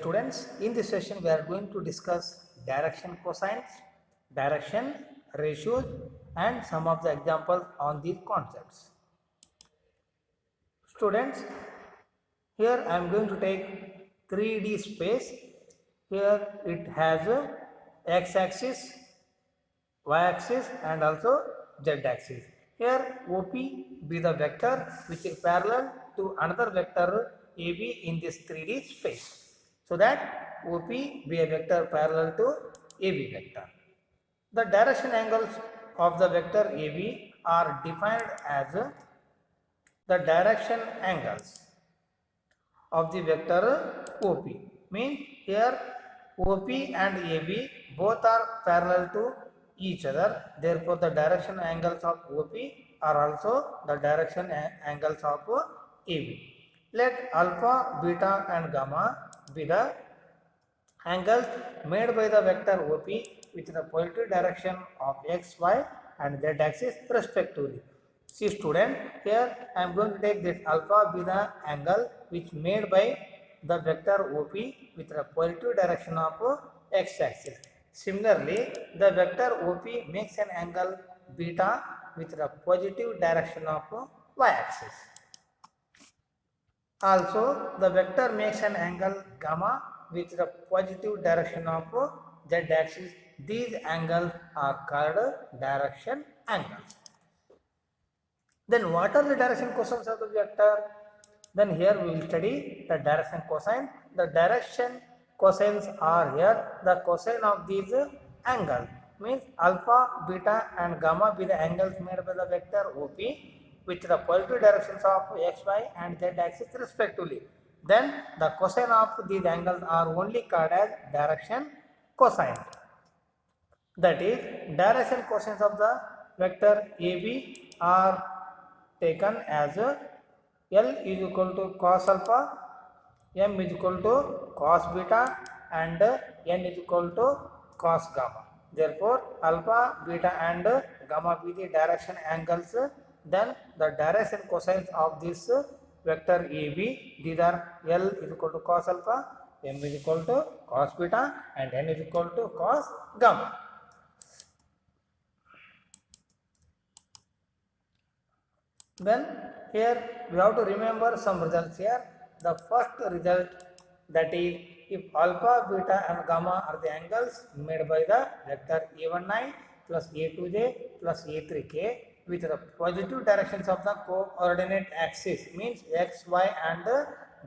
students, in this session we are going to discuss direction cosines, direction ratios and some of the examples on these concepts. Students, here I am going to take 3D space. Here it has a x-axis, y-axis and also z-axis. Here OP be the vector which is parallel to another vector AB in this 3D space. So that OP be a vector parallel to AB vector. The direction angles of the vector AB are defined as the direction angles of the vector OP. Means here OP and AB both are parallel to each other. Therefore, the direction angles of OP are also the direction angles of AB. Let alpha, beta and gamma be the angles made by the vector OP with the positive direction of x, y and z axis respectively. See student, here I am going to take this alpha be the angle which made by the vector OP with the positive direction of x axis. Similarly, the vector OP makes an angle beta with the positive direction of y axis. Also, the vector makes an angle gamma with the positive direction of z axis. These angles are called direction angles. Then what are the direction cosines of the vector? Then here we will study the direction cosine. The direction cosines are here the cosine of these angles. Means alpha, beta and gamma be the angles made by the vector OP with the positive directions of x, y and z axis respectively. Then the cosine of these angles are only called as direction cosine. That is, direction cosines of the vector AB are taken as L is equal to cos alpha, M is equal to cos beta and N is equal to cos gamma. Therefore, alpha, beta and gamma be the direction angles. Then the direction cosines of this vector AB, these are L is equal to cos alpha, M is equal to cos beta and N is equal to cos gamma. Then here we have to remember some results here. The first result, that is, if alpha, beta and gamma are the angles made by the vector A19 plus A2j plus A3k with the positive directions of the coordinate axis, means x, y and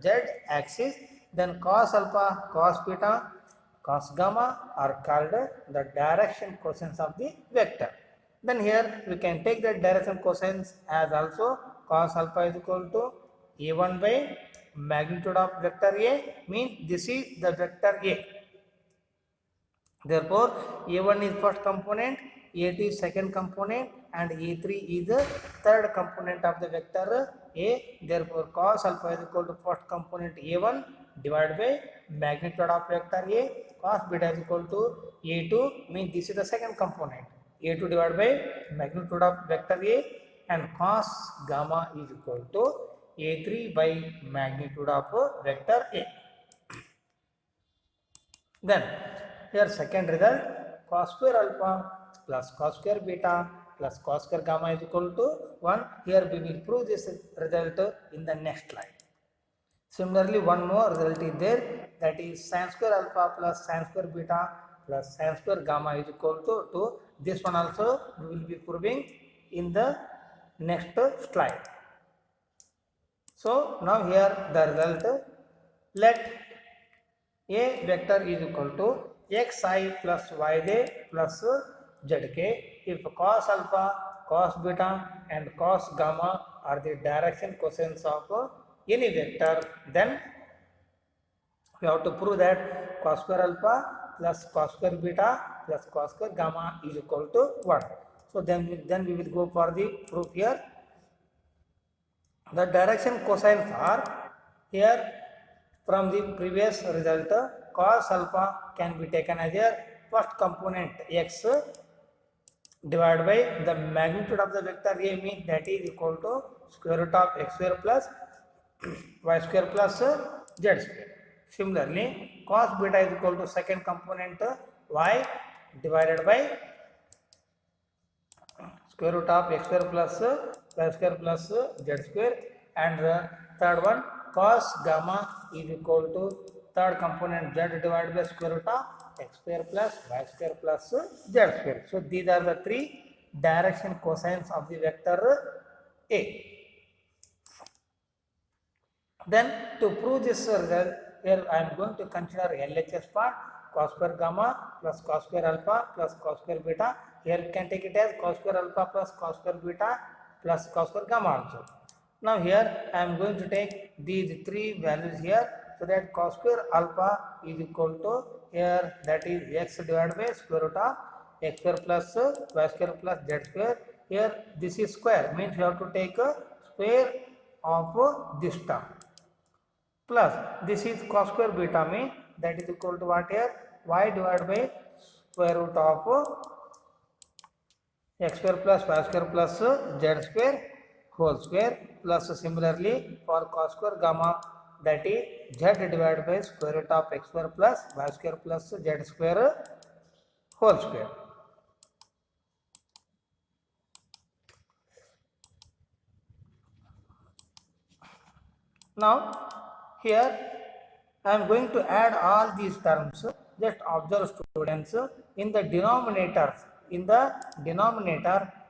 z axis, then cos alpha, cos beta, cos gamma are called the direction cosines of the vector. Then here we can take the direction cosines as also cos alpha is equal to A1 by magnitude of vector A, means this is the vector A. Therefore, A1 is first component, A2 is second component and A3 is the third component of the vector A. Therefore, cos alpha is equal to first component A1 divided by magnitude of vector A. Cos beta is equal to A2, means this is the second component. A2 divided by magnitude of vector A, and cos gamma is equal to A3 by magnitude of vector A. Then here second result, cos square alpha plus cos square beta plus cos square gamma is equal to 1. Here we will prove this result in the next slide. Similarly, one more result is there, that is sin square alpha plus sin square beta plus sin square gamma is equal to 2. This one also we will be proving in the next slide. So now here the result, let A vector is equal to xi plus yj plus zk if cos alpha, cos beta and cos gamma are the direction cosines of any vector, then we have to prove that cos square alpha plus cos square beta plus cos square gamma is equal to 1. So then we will go for the proof here. The direction cosines are here from the previous result. Cos alpha can be taken as a first component x divided by the magnitude of the vector A, means that is equal to square root of x square plus y square plus z square. Similarly, cos beta is equal to second component y divided by square root of x square plus y square plus z square, and third one cos gamma is equal to third component z divided by square root of x square plus y square plus z square. So these are the three direction cosines of the vector A. Then to prove this result, here I am going to consider LHS part, cos square gamma plus cos square alpha plus cos square beta. Here you can take it as cos square alpha plus cos square beta plus cos square gamma also. Now here I am going to take these three values here, so that cos square alpha is equal to here, that is x divided by square root of x square plus y square plus z square. Here this is square, means you have to take a square of this term, plus this is cos square beta, means that is equal to what here, y divided by square root of x square plus y square plus z square whole square, plus similarly for cos square gamma, that is z divided by square root of x square plus y square plus z square whole square. Now here I am going to add all these terms. Just observe students, in the denominator,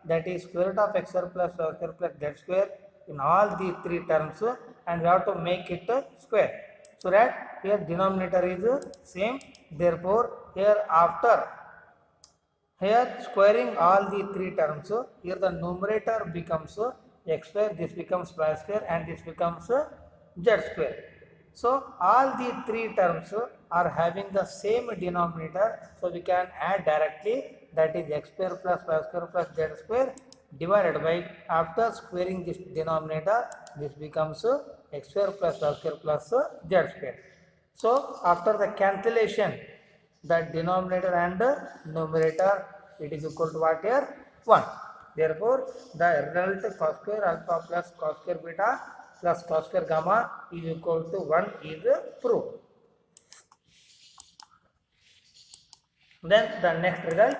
that is square root of x square plus y square plus z square in all these three terms, and we have to make it square, so that here denominator is same. Therefore here after squaring all the three terms, here the numerator becomes x square, this becomes y square, and this becomes z square. So all the three terms are having the same denominator, so we can add directly, that is x square plus y square plus z square divided by, after squaring this denominator, this becomes x square plus y square plus z square. So after the cancellation, the denominator and numerator, it is equal to what here, 1. Therefore the result cos square alpha plus cos square beta plus cos square gamma is equal to 1 is proved. Then the next result,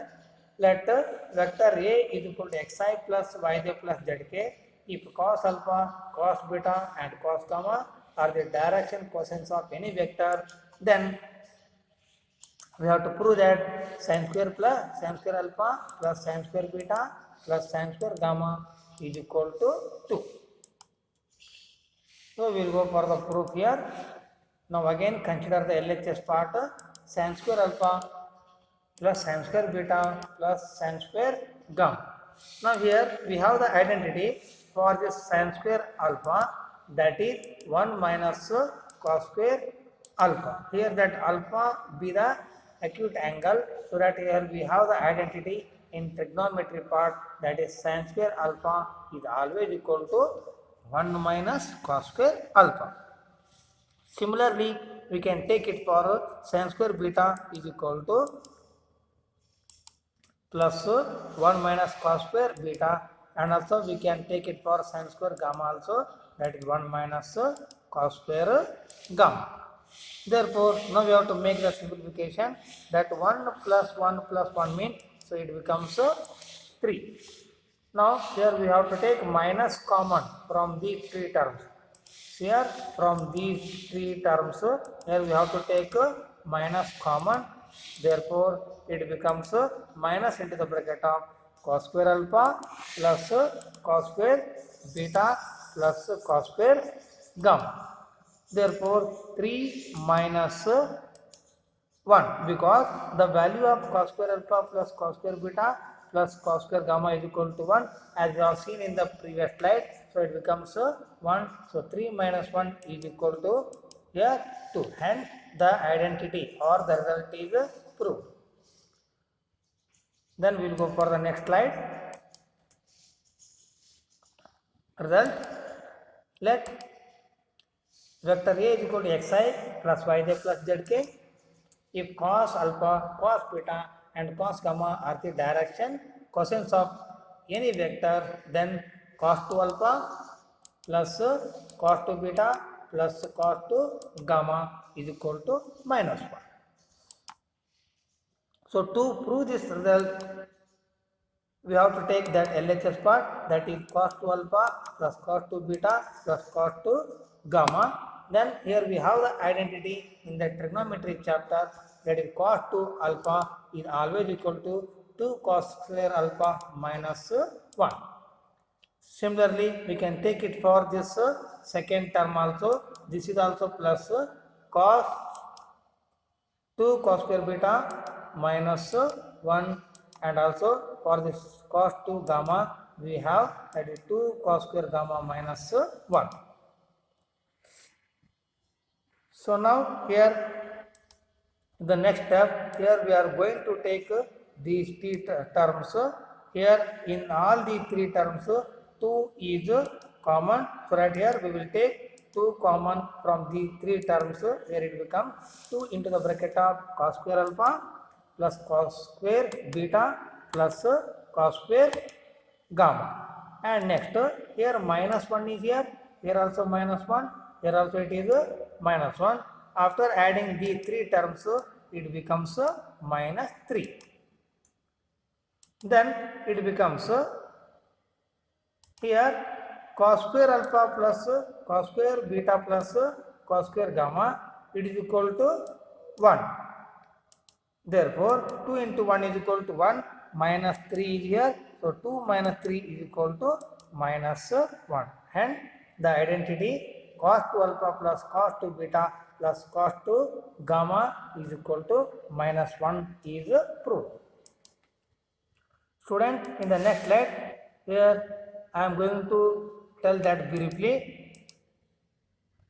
let vector A is equal to xi plus yj plus zk if cos alpha, cos beta and cos gamma are the direction cosines of any vector, then we have to prove that sin square alpha plus sin square beta plus sin square gamma is equal to 2. So we will go for the proof here. Now again consider the LHS part, sin square alpha plus sin square beta plus sin square gamma. Now here we have the identity for this sin square alpha, that is 1 minus cos square alpha. Here that alpha be the acute angle, so that here we have the identity in trigonometry part, that is sin square alpha is always equal to 1 minus cos square alpha. Similarly we can take it for sin square beta is equal to plus 1 minus cos square beta, and also we can take it for sin square gamma also, that is 1 minus cos square gamma. Therefore now we have to make the simplification, that 1 plus 1 means, so it becomes 3. Now here we have to take minus common from these three terms. Here from these three terms, here we have to take minus common. Therefore it becomes minus into the bracket of cos square alpha plus cos square beta plus cos square gamma. Therefore 3 minus 1, because the value of cos square alpha plus cos square beta plus cos square gamma is equal to 1, as we have seen in the previous slide. So it becomes 1. So 3 minus 1 is equal to here 2. Hence the identity or the result is proved. Then we will go for the next slide. Result, let vector A is equal to xi plus yj plus zk if cos alpha, cos beta and cos gamma are the direction cosines of any vector, then cos 2 alpha plus cos 2 beta plus cos 2 gamma is equal to minus 1. So to prove this result, we have to take that LHS part, that is cos 2 alpha plus cos 2 beta plus cos 2 gamma. Then here we have the identity in the trigonometry chapter, that is cos 2 alpha is always equal to 2 cos square alpha minus 1. Similarly, we can take it for this second term also. This is also plus cos 2 cos square beta minus 1, and also for this cos 2 gamma we have that is 2 cos square gamma minus 1. So now here the next step, here we are going to take these three terms. Here in all the three terms 2 is common, so right here we will take 2 common from the three terms, where it becomes 2 into the bracket of cos square alpha plus cos square beta plus cos square gamma. And next here minus 1 is here also minus 1, here also it is minus 1. After adding the three terms, it becomes minus 3. Then it becomes here cos square alpha plus cos square beta plus cos square gamma, it is equal to 1. Therefore 2 into 1 is equal to 1, minus 3 is here, so 2 minus 3 is equal to minus 1. Hence the identity cos 2 alpha plus cos 2 beta plus cos 2 gamma is equal to minus 1 is proved. Student, in the next slide, here I am going to tell that briefly.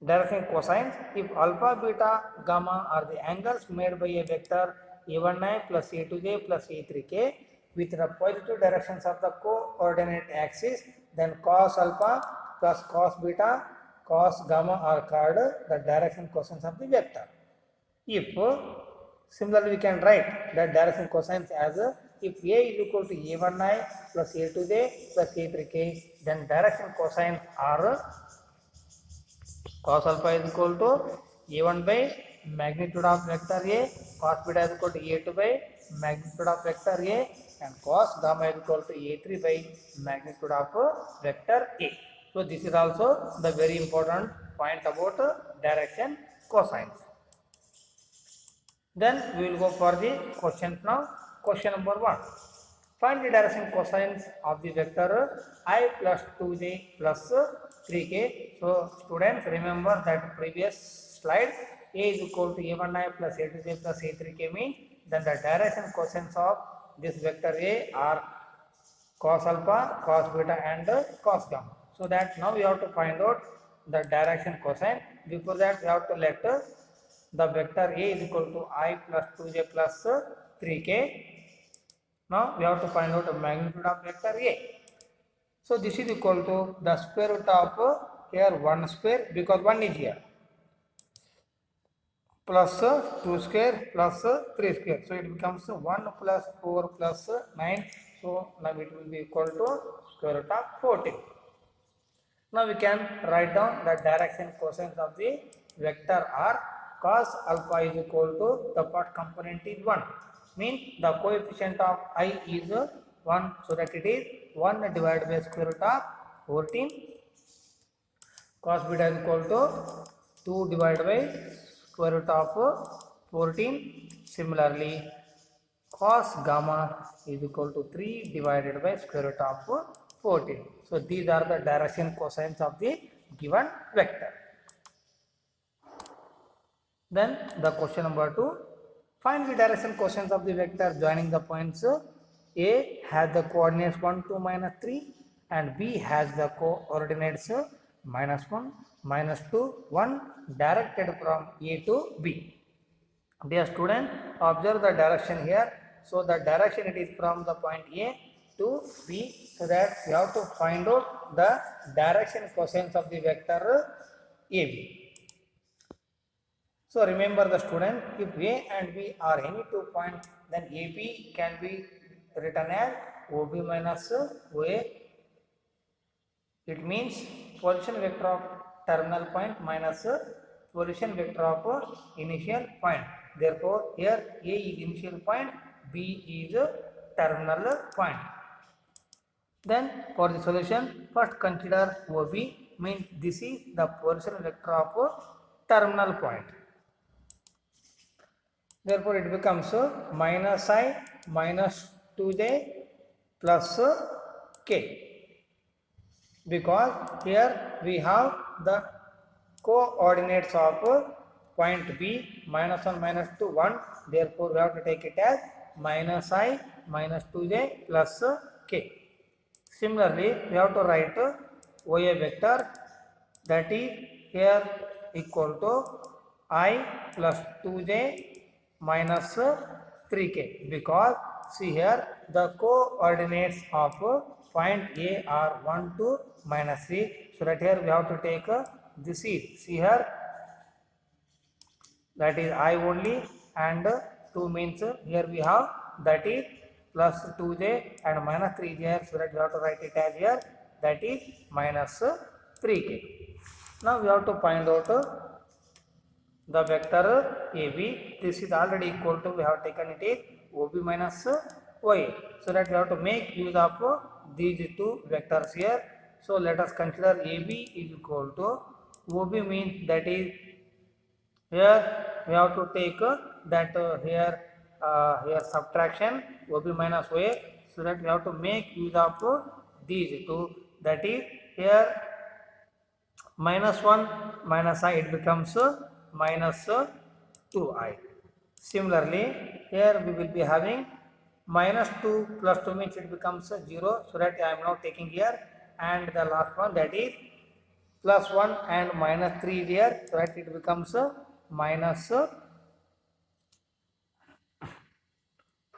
Direction cosines. If alpha, beta, gamma are the angles made by a vector a1i plus a2j plus a3k with the positive directions of the coordinate axis, then cos alpha plus cos beta, cos gamma are called the direction cosines of the vector. If similarly we can write the direction cosines as if a is equal to a1i plus a2j plus a3k, then direction cosines are cos alpha is equal to a1 by magnitude of vector a, cos beta is equal to a2 by magnitude of vector a, and cos gamma is equal to a3 by magnitude of vector a. So this is also the very important point about direction cosines. Then we will go for the questions now. Question number 1. Find the direction cosines of the vector I plus 2j plus 3k. So students, remember that previous slide, a is equal to a1i plus a2j plus a3k means then the direction cosines of this vector a are cos alpha, cos beta and cos gamma. So that now we have to find out the direction cosine. Before that we have to let the vector a is equal to I plus 2j plus 3k. Now we have to find out the magnitude of vector a. So this is equal to the square root of here 1 square, because 1 is here, plus 2 square plus 3 square. So it becomes 1 plus 4 plus 9. So now it will be equal to square root of 14. Now we can write down the direction cosines of the vector are cos alpha is equal to the first component is 1. Means the coefficient of I is 1, so that it is 1 divided by square root of 14. Cos beta is equal to 2 divided by square root of 14. Similarly, cos gamma is equal to 3 divided by square root of 14. So these are the direction cosines of the given vector. Then the question number 2. Find the direction cosines of the vector joining the points A has the coordinates 1, 2, minus 3 and B has the coordinates minus 1, minus 2, 1 directed from A to B. Dear student, observe the direction here. So the direction it is from the point A to B, so that we have to find out the direction cosines of the vector AB. So remember the student, if A and B are any 2 points, then AB can be written as OB minus OA. It means position vector of terminal point minus position vector of initial point. Therefore, here A is initial point, B is terminal point. Then for the solution, first consider OB, means this is the position vector of terminal point. Therefore, it becomes minus I minus 2j plus k, because here we have the coordinates of point B, minus 1 minus 2 1. Therefore, we have to take it as minus I minus 2j plus k. Similarly, we have to write OA vector, that is here equal to I plus 2j minus 3k, because see here the coordinates of point A are 1 2 minus 3. So that here we have to take this is, see here, that is I only, and 2 means here we have that is plus 2j and minus 3j here, so that we have to write it as here, that is minus 3k. Now we have to find out the vector AB. This is already equal to, we have taken it is OB minus OA. So that we have to make use of these two vectors here. So let us consider AB is equal to OB, means that is here we have to take that here subtraction OB minus OA. So that we have to make use of these two, that is here minus 1 minus I, it becomes minus 2I. Similarly, here we will be having minus 2 plus 2 means it becomes 0. So that I am now taking here, and the last one, that is plus 1 and minus 3 here, so that it becomes minus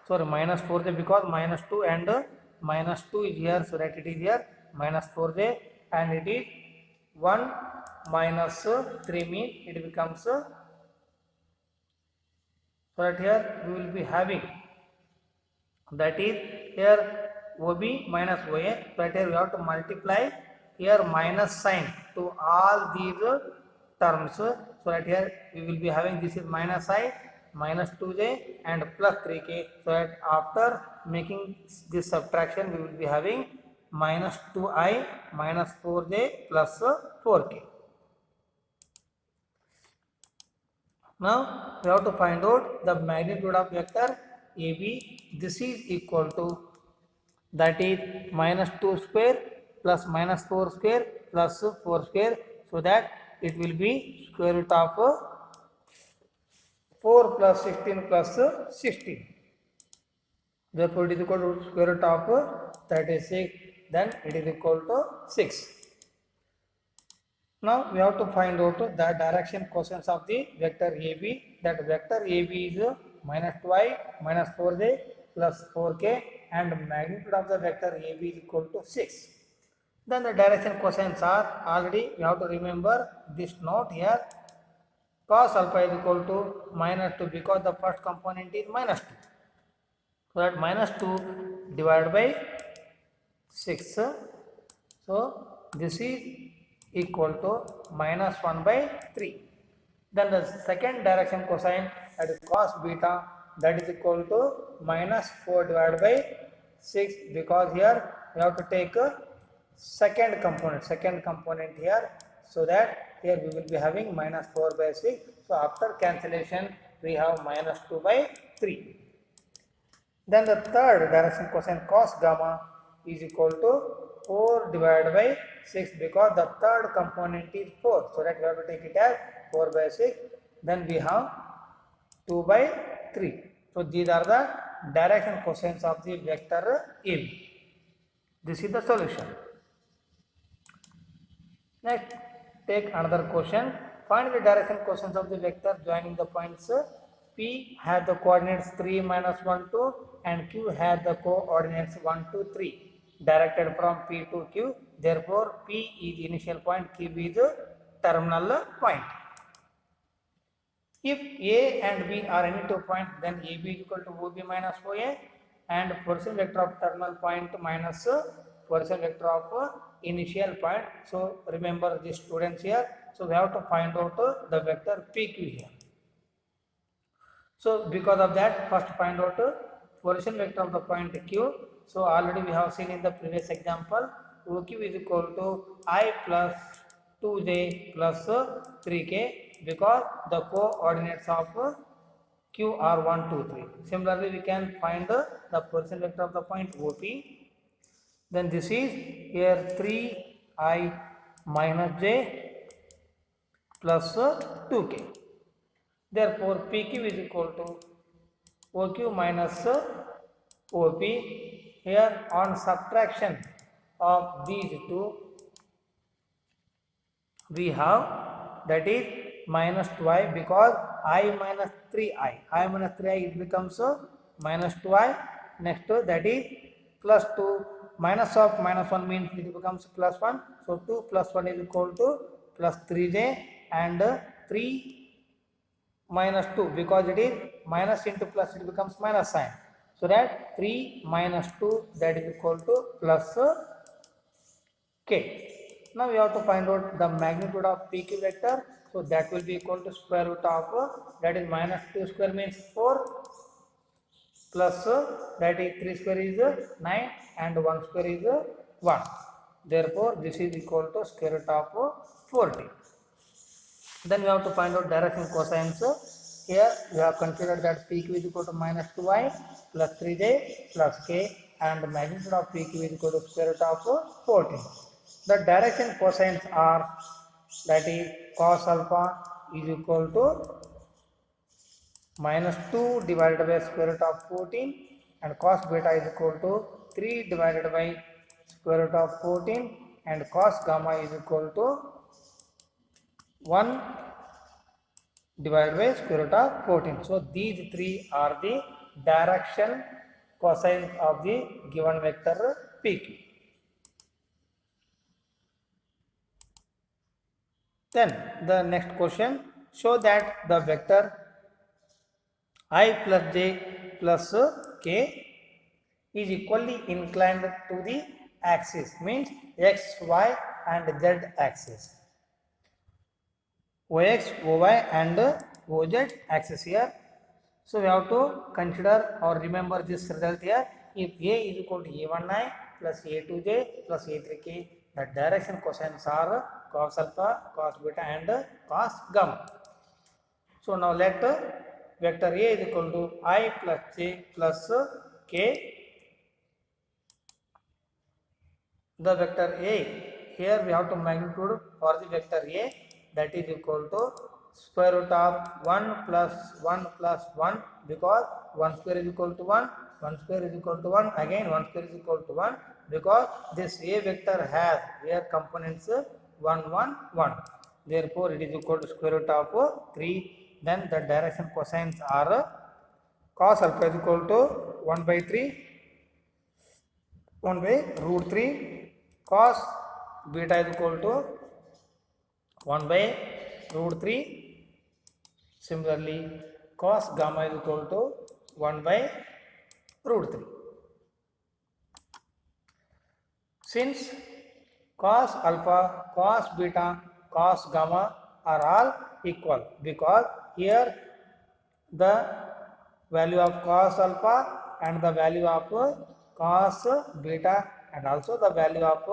minus 4j, because minus 2 and minus 2 is here, so that it is here minus 4j, and it is 1 minus 3 means it becomes, so that here we will be having, that is here OB minus OA. So that here we have to multiply here minus sign to all these terms. So that here we will be having, this is minus I minus 2j and plus 3k. So that after making this subtraction we will be having minus 2I minus 4j plus 4k. Now we have to find out the magnitude of vector AB. This is equal to, that is minus 2 square plus minus 4 square plus 4 square. So that it will be square root of 4 plus 16 plus 16. Therefore, it is equal to square root of 36. Then it is equal to 6. Now we have to find out the direction cosines of the vector AB. That vector AB is minus 2I minus 4j plus 4k, and magnitude of the vector AB is equal to 6. Then the direction cosines are, already we have to remember this note here, cos alpha is equal to minus 2, because the first component is minus 2. So that minus 2 divided by 6. So this is equal to minus 1 by 3. Then the second direction cosine, that is cos beta, that is equal to minus 4 divided by 6, because here we have to take a second component here. So that here we will be having minus 4 by 6. So after cancellation we have minus 2 by 3. Then the third direction cosine, cos gamma, is equal to 4 divided by 6, because the third component is 4. So that we have to take it as 4 by 6. Then we have 2 by 3. So these are the direction cosines of the vector AB. This is the solution. Next, take another question. Find the direction cosines of the vector joining the points P has the coordinates 3 minus 1 2 and Q has the coordinates 1 2 3 directed from P to Q. Therefore, P is initial point, Q is terminal point. If A and B are any two points, then AB is equal to OB minus OA, and position vector of terminal point minus position vector of initial point. So remember these students here. So we have to find out the vector PQ here. So because of that, first find out position vector of the point Q. So already we have seen in the previous example, OQ is equal to I plus 2j plus 3k, because the coordinates of Q are 1, 2, 3. Similarly, we can find the position vector of the point OP. Then this is here 3I minus j plus 2k. Therefore, PQ is equal to OQ minus OP. Here on subtraction of these two, we have that is minus 2i, because I minus 3i. I minus 3i, it becomes minus 2i. Next that is plus 2. Minus of minus 1 means it becomes plus 1. So 2 plus 1 is equal to plus 3j, and 3 minus 2, because it is minus into plus, it becomes minus sign. So that 3 minus 2, that is equal to plus k. Now we have to find out the magnitude of PQ vector. So that will be equal to square root of that is minus 2 square means 4, plus that is 3 square is 9, and 1 square is 1. Therefore this is equal to square root of 40. Then we have to find out direction cosines. Here we have considered that PQ is equal to minus 2i plus 3j plus k, and magnitude of PQ is equal to square root of 14. The direction cosines are, that is cos alpha is equal to minus 2 divided by square root of 14, and cos beta is equal to 3 divided by square root of 14, and cos gamma is equal to 1 divided by square root of 14. So these three are the direction cosines of the given vector PQ. Then the next question, show that the vector I plus j plus k is equally inclined to the axis, means x, y and z axis. OX, OY and OZ axis here. So we have to consider or remember this result here. If A is equal to A1i plus A2j plus A3k, the direction cosines are cos alpha, cos beta and cos gamma. So now let vector A is equal to I plus j plus k. The vector A, here we have to magnitude for the vector A, that is equal to square root of 1 plus 1 plus 1, because 1 square is equal to 1, 1 square is equal to 1, again 1 square is equal to 1, because this A vector has where components 1, 1, 1. Therefore, it is equal to square root of 3. Then the direction cosines are cos alpha is equal to 1 by 3, 1 by root 3, cos beta is equal to 1 by root 3. Similarly, cos gamma is equal to 1 by root 3. Since cos alpha, cos beta, cos gamma are all equal, because here the value of cos alpha and the value of cos beta and also the value of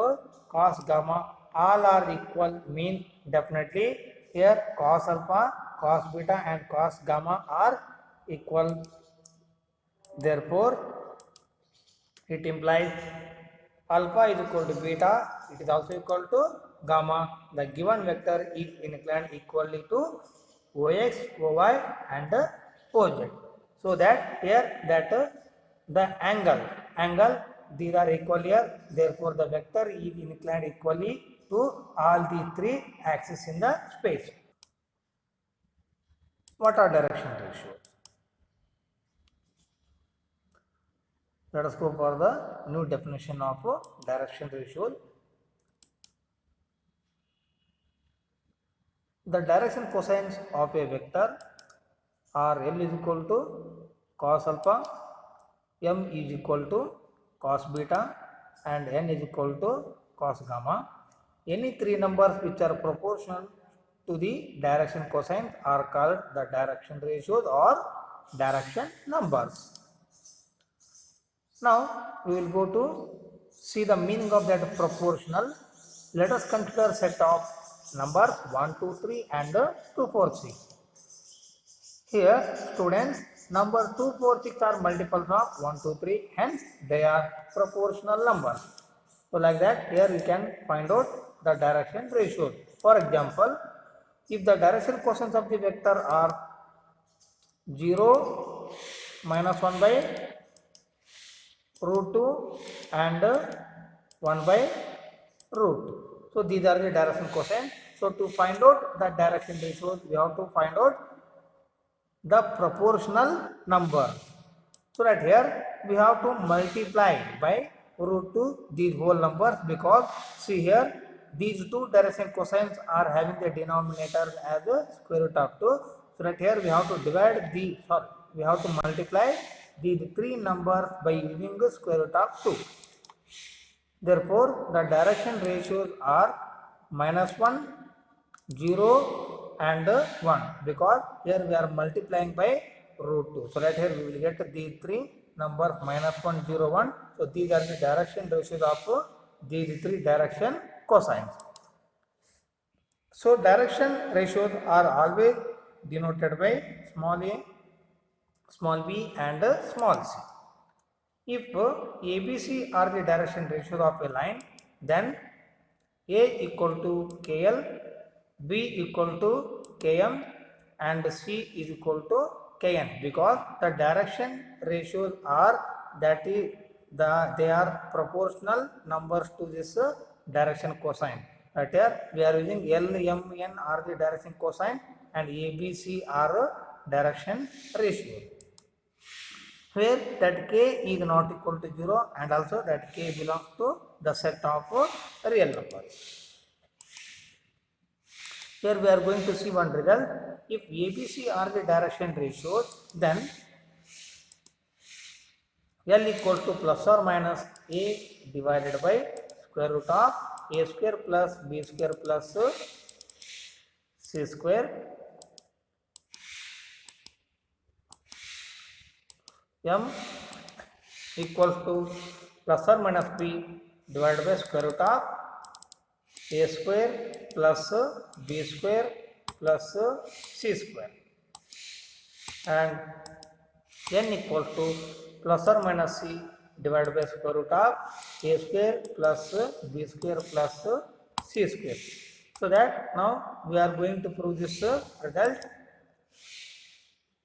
cos gamma all are equal, mean definitely here cos alpha, cos beta and cos gamma are equal. Therefore, it implies alpha is equal to beta, it is also equal to gamma. The given vector is inclined equally to OX, OY and OZ. So that here that the angle these are equal here. Therefore, the vector is inclined equally to all the three axes in the space. What are direction ratios? Let us go for the new definition of direction ratio. The direction cosines of a vector are L is equal to cos alpha, M is equal to cos beta and N is equal to cos gamma. Any three numbers which are proportional to the direction cosines are called the direction ratios or direction numbers. Now we will go to see the meaning of that proportional. Let us consider set of numbers 1, 2, 3 and 2, 4, 6. Here students, number 2, 4, 6 are multiples of 1, 2, 3, hence they are proportional numbers. So like that, here we can find out the direction ratios. For example, if the direction cosines of the vector are 0, minus 1 by root 2 and 1 by root 2. So these are the direction cosines. So to find out the direction ratios, we have to find out the proportional number. So that here we have to multiply by root 2 these whole numbers, because see here these two direction cosines are having the denominator as a square root of 2. So that here we have to we have to multiply these three numbers by using the square root of 2. Therefore the direction ratios are -1, 0 and 1, because here we are multiplying by root 2. So that here we will get these three numbers -1, 0, 1. So these are the direction ratios of these three direction cosines. So direction ratios are always denoted by small a, small b and small c. If ABC are the direction ratios of a line, then A equal to KL, B equal to KM and C is equal to Kn, because the direction ratios are they are proportional numbers to this direction cosine. That here we are using L, M, N are the direction cosine and A, B, C are direction ratio, where that k is not equal to 0 and also that k belongs to the set of real numbers. Here we are going to see one result. If ABC are the direction ratios, then L equal to plus or minus A divided by square root of A square plus B square plus C square, M equals to plus or minus B divided by square root of A square plus B square plus C square, and N equals to plus or minus C divided by square root of A square plus B square plus C square. So that now we are going to prove this result.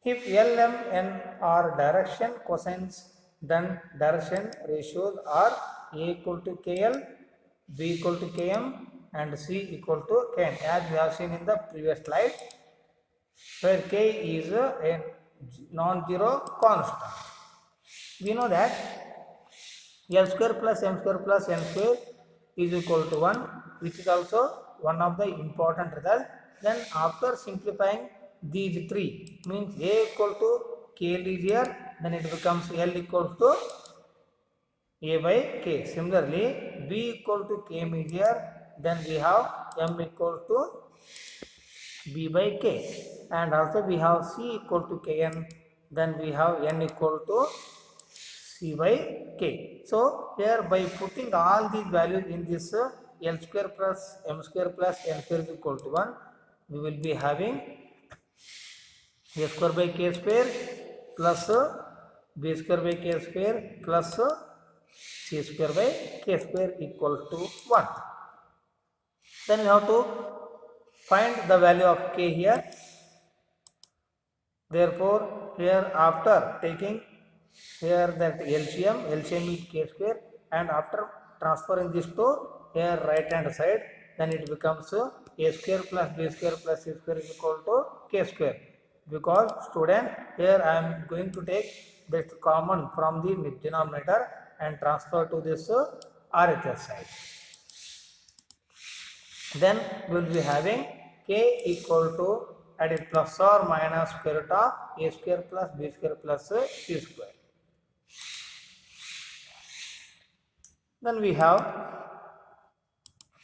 If L, M, N are direction cosines, then direction ratios are A equal to KL, B equal to Km and C equal to Kn, as we have seen in the previous slide, where K is a non-zero constant. We know that L square plus M square plus N square is equal to 1, which is also one of the important results. Then after simplifying these three, means A equal to KL is here, then it becomes L equals to A by K. Similarly, B equal to Km is here, then we have M equal to B by K, and also we have C equal to Kn, then we have N equal to C by K. So here by putting all these values in this L square plus M square plus N square is equal to 1, we will be having A square by K square plus B square by K square plus C square by K square equal to 1. Then we have to find the value of K here. Therefore here after taking here that LCM is K square, and after transferring this to here right hand side, then it becomes A square plus B square plus C square is equal to K square. Because student, here I am going to take this common from the denominator and transfer to this RHS side. Then we will be having K equal to at it plus or minus square root of A square plus B square plus C square. Then we have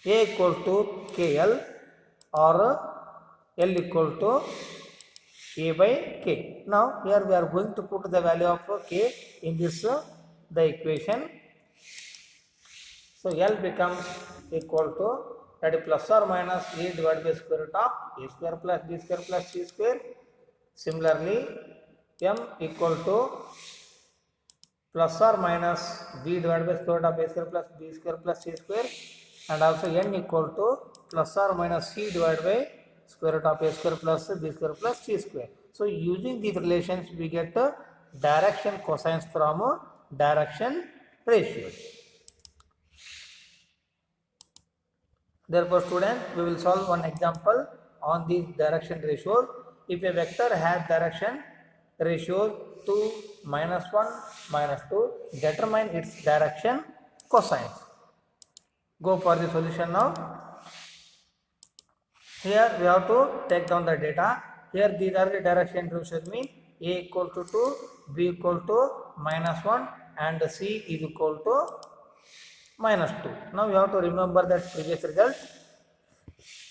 A equal to KL or L equal to A by K. Now here we are going to put the value of K in this the equation. So L becomes equal to, that is plus or minus A divided by square root of A square plus B square plus C square. Similarly, M equal to plus or minus B divided by square root of A square plus B square plus C square, and also N equal to plus or minus C divided by square root of A square plus B square plus C square. So using these relations we get direction cosines from direction ratios. Therefore student, we will solve one example on these direction ratios. If a vector has direction ratios 2, -1, -2, determine its direction cosines. Go for the solution now. Here we have to take down the data. Here these are the direction ratios, mean A equal to 2, B equal to -1 and C is equal to -2. Now you have to remember that previous result.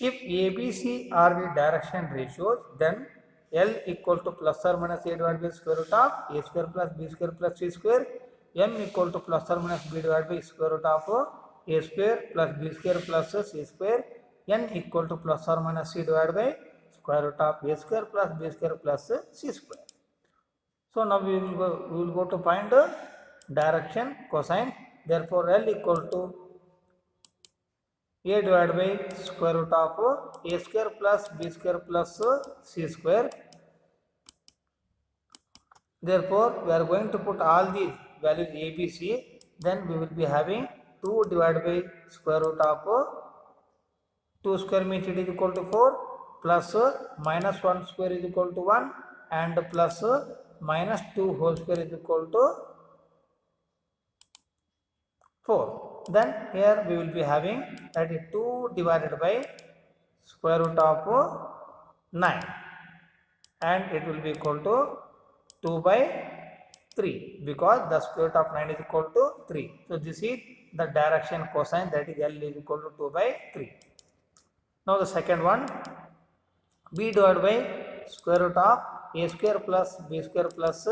If ABC are the direction ratios, then L equal to plus or minus A divided by square root of A square plus B square plus C square. M equal to plus or minus B divided by square root of A square plus B square plus C square. N equal to plus or minus C divided by square root of A square plus B square plus C square. So now we will go to find direction cosine. Therefore L equal to A divided by square root of A square plus B square plus C square. Therefore we are going to put all these values A, B, C. Then we will be having 2 divided by square root of 2 square means it is equal to 4, plus minus 1 square is equal to 1, and plus minus 2 whole square is equal to 4. Then here we will be having, that is 2 divided by square root of 9, and it will be equal to 2 by 3, because the square root of 9 is equal to 3. So this is the direction cosine, that is L is equal to 2 by 3. Now the second one, B divided by square root of A square plus B square plus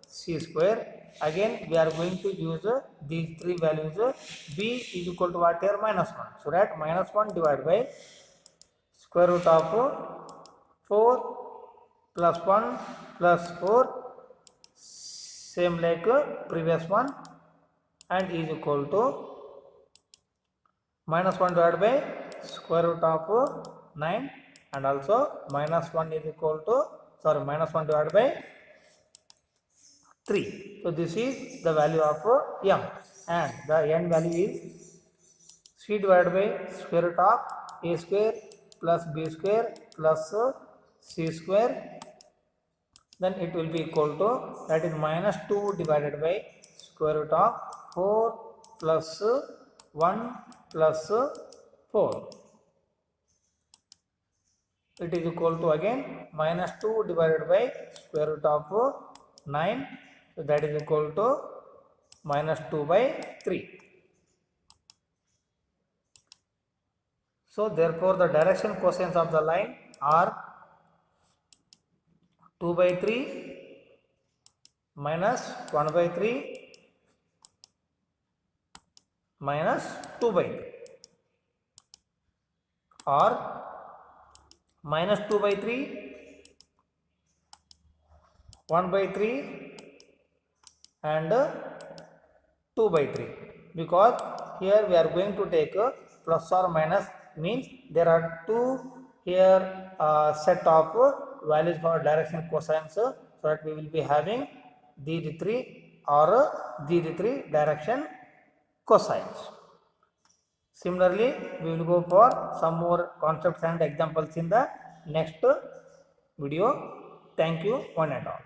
C square. Again we are going to use these three values. B is equal to what here? -1. So that -1 divided by square root of 4 plus 1 plus 4, same like previous one, and is equal to -1 divided by square root of 9, and also -1 is equal to, -1 divided by 3. So this is the value of M, and the N value is C divided by square root of A square plus B square plus C square. Then it will be equal to, that is -2 divided by square root of 4 plus 1 plus 4. It is equal to again -2 divided by square root of 9. So that is equal to -2 by 3. So therefore the direction cosines of the line are 2 by 3 minus 1 by 3 minus 2 by 3, or -2 by 3, 1 by 3 and 2 by 3, because here we are going to take plus or minus, means there are two here set of values for direction cosines, so that we will be having these three or these three direction cosines. Similarly, we will go for some more concepts and examples in the next video. Thank you one and all.